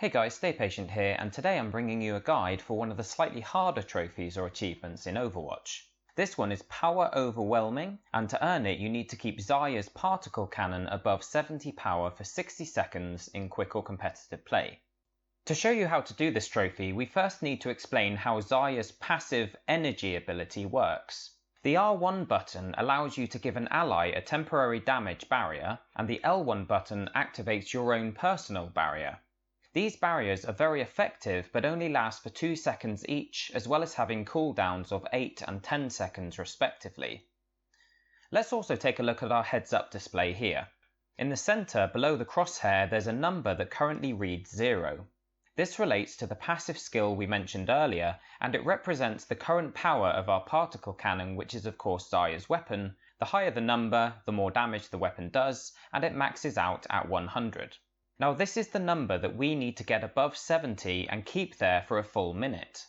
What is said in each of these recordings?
Hey guys, Stay Patient here, and today I'm bringing you a guide for one of the slightly harder trophies or achievements in Overwatch. This one is Power Overwhelming, and to earn it you need to keep Zarya's particle cannon above 70 power for 60 seconds in quick or competitive play. To show you how to do this trophy, we first need to explain how Zarya's passive energy ability works. The R1 button allows you to give an ally a temporary damage barrier, and the L1 button activates your own personal barrier. These barriers are very effective but only last for 2 seconds each, as well as having cooldowns of 8 and 10 seconds respectively. Let's also take a look at our heads up display here. In the centre below the crosshair there's a number that currently reads 0. This relates to the passive skill we mentioned earlier, and it represents the current power of our particle cannon, which is of course Zarya's weapon. The higher the number, the more damage the weapon does, and it maxes out at 100. Now this is the number that we need to get above 70 and keep there for a full minute.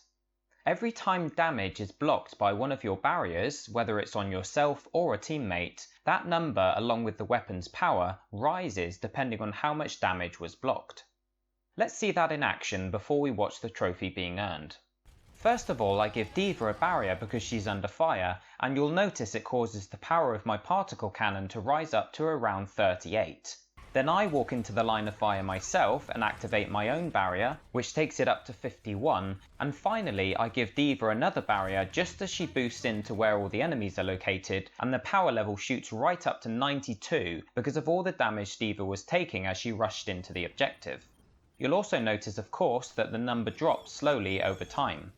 Every time damage is blocked by one of your barriers, whether it's on yourself or a teammate, that number along with the weapon's power rises depending on how much damage was blocked. Let's see that in action before we watch the trophy being earned. First of all, I give D.Va a barrier because she's under fire, and you'll notice it causes the power of my particle cannon to rise up to around 38. Then I walk into the line of fire myself and activate my own barrier, which takes it up to 51, and finally I give D.Va another barrier just as she boosts into where all the enemies are located, and the power level shoots right up to 92 because of all the damage D.Va was taking as she rushed into the objective. You'll also notice of course that the number drops slowly over time.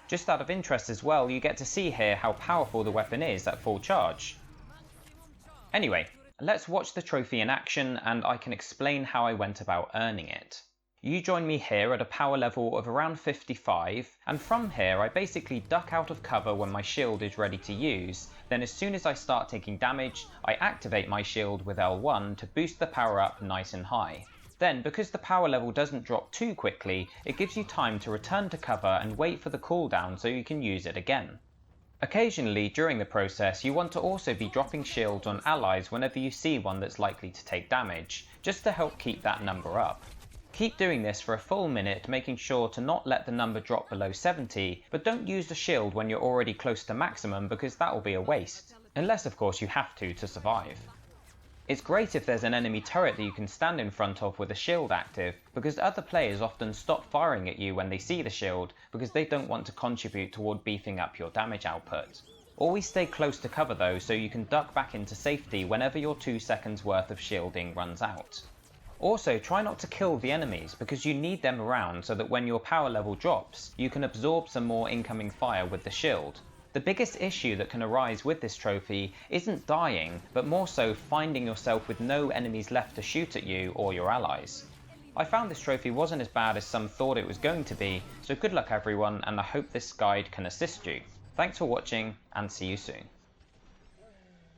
Just out of interest as well, you get to see here how powerful the weapon is at full charge. Anyway, let's watch the trophy in action and I can explain how I went about earning it. You join me here at a power level of around 55, and from here I basically duck out of cover when my shield is ready to use. Then as soon as I start taking damage, I activate my shield with L1 to boost the power up nice and high. Then, because the power level doesn't drop too quickly, it gives you time to return to cover and wait for the cooldown so you can use it again. Occasionally during the process you want to also be dropping shields on allies whenever you see one that's likely to take damage, just to help keep that number up. Keep doing this for a full minute, making sure to not let the number drop below 70, but don't use the shield when you're already close to maximum because that will be a waste, unless of course you have to survive. It's great if there's an enemy turret that you can stand in front of with a shield active, because other players often stop firing at you when they see the shield because they don't want to contribute toward beefing up your damage output. Always stay close to cover though, so you can duck back into safety whenever your 2 seconds worth of shielding runs out. Also, try not to kill the enemies because you need them around so that when your power level drops, you can absorb some more incoming fire with the shield. The biggest issue that can arise with this trophy isn't dying, but more so finding yourself with no enemies left to shoot at you or your allies. I found this trophy wasn't as bad as some thought it was going to be, so good luck everyone, and I hope this guide can assist you. Thanks for watching, and see you soon.